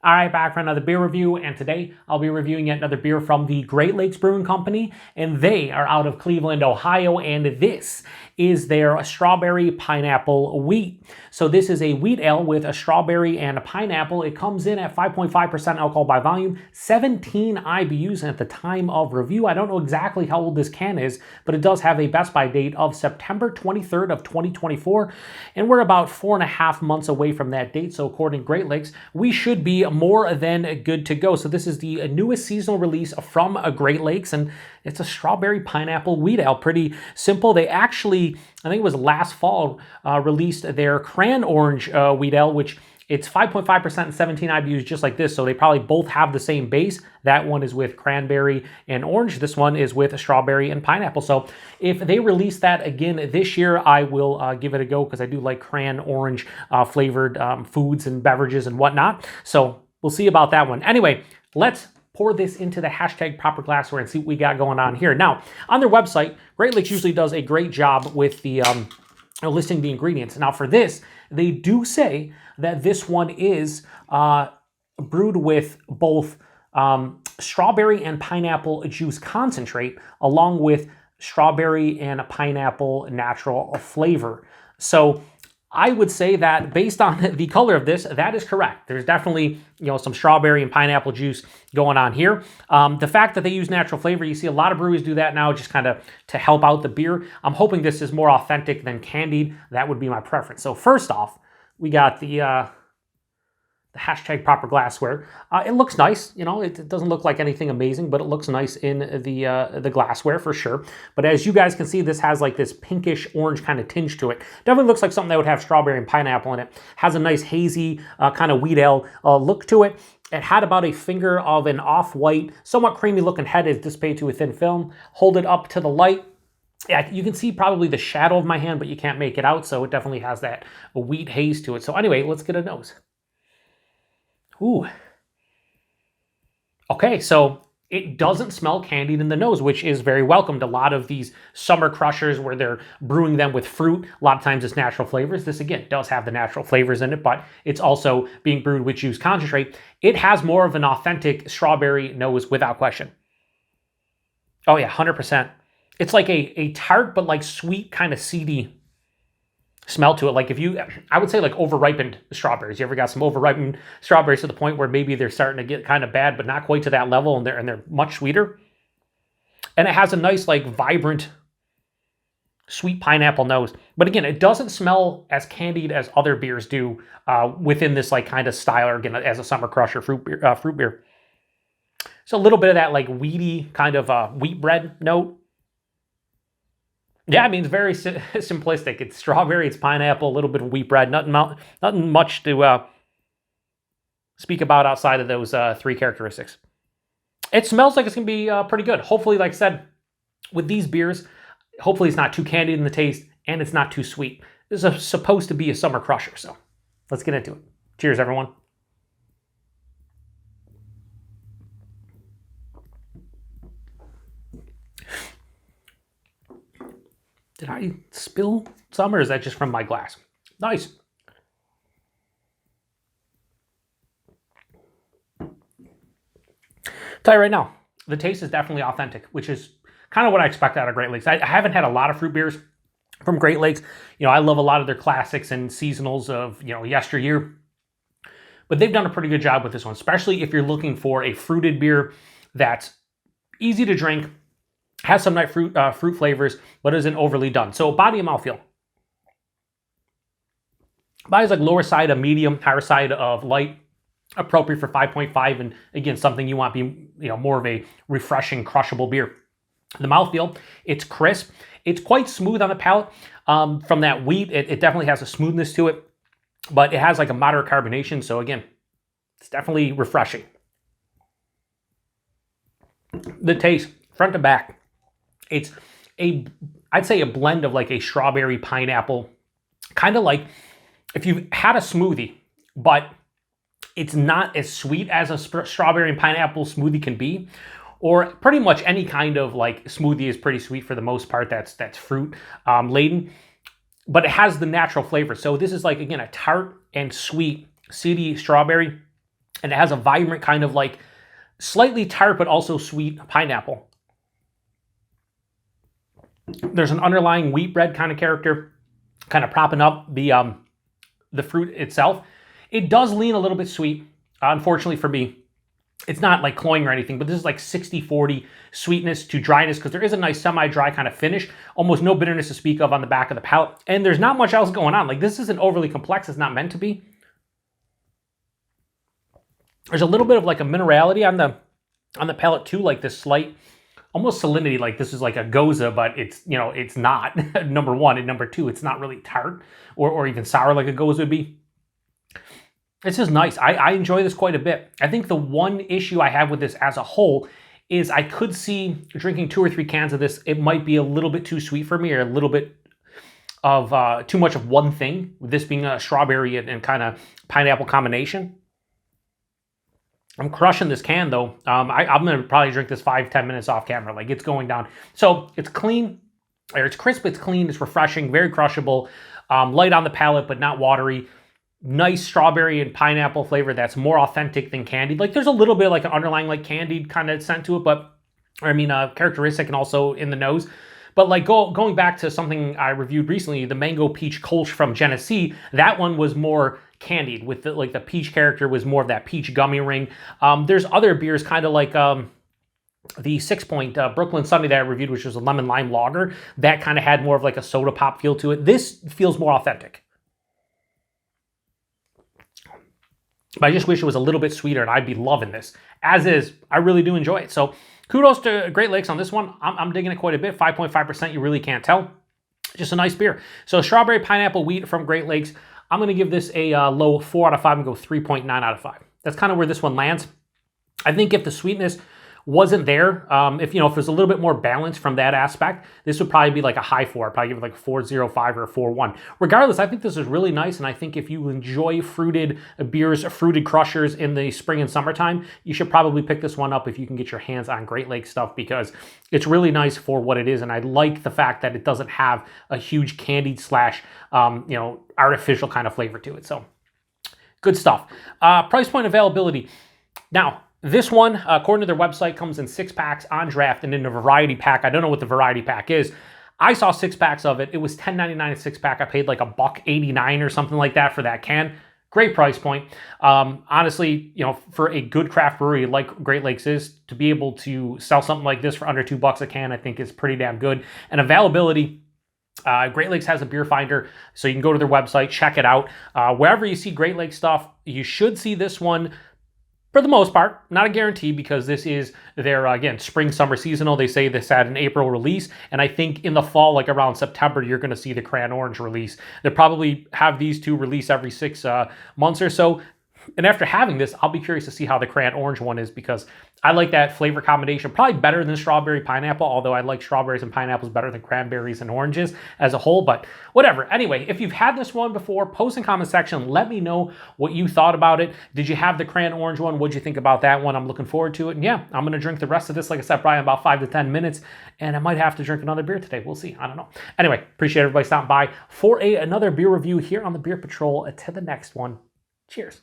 All right, back for another beer review, and today I'll be reviewing yet another beer from the Great Lakes Brewing Company, and they are out of Cleveland, Ohio, and this is their strawberry pineapple wheat. So this is a wheat ale with a strawberry and a pineapple. It comes in at 5.5% alcohol by volume, 17 IBUs, and at the time of review, I don't know exactly how old this can is, but it does have a best by date of September 23rd of 2024, and we're about 4.5 months away from that date, so according to Great Lakes, we should be more than good to go. So this is the newest seasonal release from Great Lakes, and it's a strawberry pineapple wheat ale. Pretty simple. They actually, I think it was last fall, released their cran orange wheat ale, which it's 5.5% and 17 IBUs just like this, so they probably both have the same base. That one is with cranberry and orange. This one is with strawberry and pineapple. So if they release that again this year, I will give it a go because I do like cran orange flavored foods and beverages and whatnot. So we'll see about that one. Anyway, let's pour this into the hashtag proper glassware and see what we got going on here. Now, on their website, Great Lakes usually does a great job with the listing the ingredients. Now for this, they do say that this one is brewed with both strawberry and pineapple juice concentrate along with strawberry and pineapple natural flavor. So I would say that based on the color of this, that is correct. There's definitely, some strawberry and pineapple juice going on here. The fact that they use natural flavor, you see a lot of breweries do that now just kind of to help out the beer. I'm hoping this is more authentic than candied. That would be my preference. So first off, we got the hashtag proper glassware. It looks nice, it doesn't look like anything amazing, but it looks nice in the glassware for sure. But as you guys can see, this has like this pinkish orange kind of tinge to it. Definitely looks like something that would have strawberry and pineapple in it. Has a nice hazy kind of wheat ale look to it. It had about a finger of an off-white, somewhat creamy looking head as displayed to a thin film. Hold it up to the light. Yeah, you can see probably the shadow of my hand, but you can't make it out, so it definitely has that wheat haze to it. So anyway, let's get a nose. Ooh. Okay, so it doesn't smell candied in the nose, which is very welcomed. A lot of these summer crushers where they're brewing them with fruit, a lot of times it's natural flavors. This, again, does have the natural flavors in it, but it's also being brewed with juice concentrate. It has more of an authentic strawberry nose without question. Oh yeah, 100%. It's like a tart, but like sweet, kind of seedy smell to it. Like I would say like overripened strawberries. You ever got some overripened strawberries to the point where maybe they're starting to get kind of bad, but not quite to that level, and they're much sweeter. And it has a nice, like, vibrant, sweet pineapple nose. But again, it doesn't smell as candied as other beers do within this like kind of style, or again, as a summer crusher fruit beer. So a little bit of that like weedy kind of wheat bread note. Yeah, I mean, it's very simplistic. It's strawberry, it's pineapple, a little bit of wheat bread, nothing much to speak about outside of those three characteristics. It smells like it's going to be pretty good. Hopefully, like I said, with these beers, hopefully it's not too candied in the taste and it's not too sweet. This is supposed to be a summer crusher, so let's get into it. Cheers, everyone. Did I spill some, or is that just from my glass? Nice. Tell you right now, the taste is definitely authentic, which is kind of what I expect out of Great Lakes. I haven't had a lot of fruit beers from Great Lakes. I love a lot of their classics and seasonals of, yesteryear. But they've done a pretty good job with this one, especially if you're looking for a fruited beer that's easy to drink, has some nice fruit flavors, but isn't overly done. So body and mouthfeel. Body's like lower side of medium, higher side of light, appropriate for 5.5, and again, something you want to be, more of a refreshing, crushable beer. The mouthfeel, it's crisp. It's quite smooth on the palate. From that wheat, it definitely has a smoothness to it, but it has like a moderate carbonation. So again, it's definitely refreshing. The taste, front to back. It's I'd say a blend of like a strawberry pineapple, kind of like if you've had a smoothie, but it's not as sweet as a strawberry and pineapple smoothie can be, or pretty much any kind of like smoothie is pretty sweet for the most part. That's fruit laden, but it has the natural flavor. So this is like, again, a tart and sweet, seedy strawberry And it has a vibrant kind of like slightly tart but also sweet pineapple. There's an underlying wheat bread kind of character kind of propping up the fruit itself. It does lean a little bit sweet, unfortunately for me. It's not like cloying or anything, but this is like 60-40 sweetness to dryness because there is a nice semi-dry kind of finish. Almost no bitterness to speak of on the back of the palate. And there's not much else going on. Like, this isn't overly complex. It's not meant to be. There's a little bit of like a minerality on the palate too, like this slight, almost salinity. Like this is like a goza, but it's, you know, it's not, number one. And number two, it's not really tart or even sour like a goza would be. This is nice. I enjoy this quite a bit. I think the one issue I have with this as a whole is I could see drinking 2 or 3 cans of this. It might be a little bit too sweet for me, or a little bit of too much of one thing, with this being a strawberry and kind of pineapple combination. I'm crushing this can though. I'm going to probably drink this 5-10 minutes off camera. Like, it's going down. So it's clean, or it's crisp, it's clean, it's refreshing, very crushable, light on the palate, but not watery. Nice strawberry and pineapple flavor that's more authentic than candied. Like, there's a little bit like an underlying like candied kind of scent to it, but characteristic and also in the nose. But like going back to something I reviewed recently, the Mango Peach Kolsch from Genesee, that one was more candied with the peach character was more of that peach gummy ring. There's other beers kind of like the 6 Point Brooklyn Sunday that I reviewed, which was a lemon lime lager, that kind of had more of like a soda pop feel to it. This feels more authentic. But I just wish it was a little bit sweeter, and I'd be loving this. As is, I really do enjoy it. So kudos to Great Lakes on this one. I'm digging it quite a bit. 5.5%, you really can't tell. Just a nice beer. So strawberry pineapple wheat from Great Lakes. I'm going to give this a low 4 out of 5 and go 3.9 out of 5. That's kind of where this one lands. I think if the sweetness wasn't there, if it was a little bit more balanced from that aspect, this would probably be like a high 4. I'd probably give it like a 4.05 or a 4.1. Regardless, I think this is really nice, and I think if you enjoy fruited beers, fruited crushers in the spring and summertime, you should probably pick this one up if you can get your hands on Great Lakes stuff, because it's really nice for what it is, and I like the fact that it doesn't have a huge candied slash artificial kind of flavor to it. So good stuff. Price point availability. Now, this one, according to their website, comes in 6-packs on draft and in a variety pack. I don't know what the variety pack is. I saw 6 packs of it. It was $10.99 a 6-pack. I paid like $1.89 or something like that for that can. Great price point. Honestly, for a good craft brewery like Great Lakes is, to be able to sell something like this for under $2 a can, I think is pretty damn good. And availability, Great Lakes has a beer finder, so you can go to their website, check it out. Wherever you see Great Lakes stuff, you should see this one. For the most part, not a guarantee, because this is their, again, spring, summer seasonal. They say this had an April release, and I think in the fall, like around September, you're going to see the Cran Orange release. They'll probably have these two release every 6 months or so. And after having this, I'll be curious to see how the Cran Orange one is, because I like that flavor combination, probably better than strawberry pineapple, although I like strawberries and pineapples better than cranberries and oranges as a whole, but whatever. Anyway, if you've had this one before, post in the comment section, let me know what you thought about it. Did you have the Cran Orange one? What'd you think about that one? I'm looking forward to it. And yeah, I'm going to drink the rest of this, like I said, probably in about 5 to 10 minutes, and I might have to drink another beer today. We'll see. I don't know. Anyway, appreciate everybody stopping by for another beer review here on the Beer Patrol. To the next one. Cheers.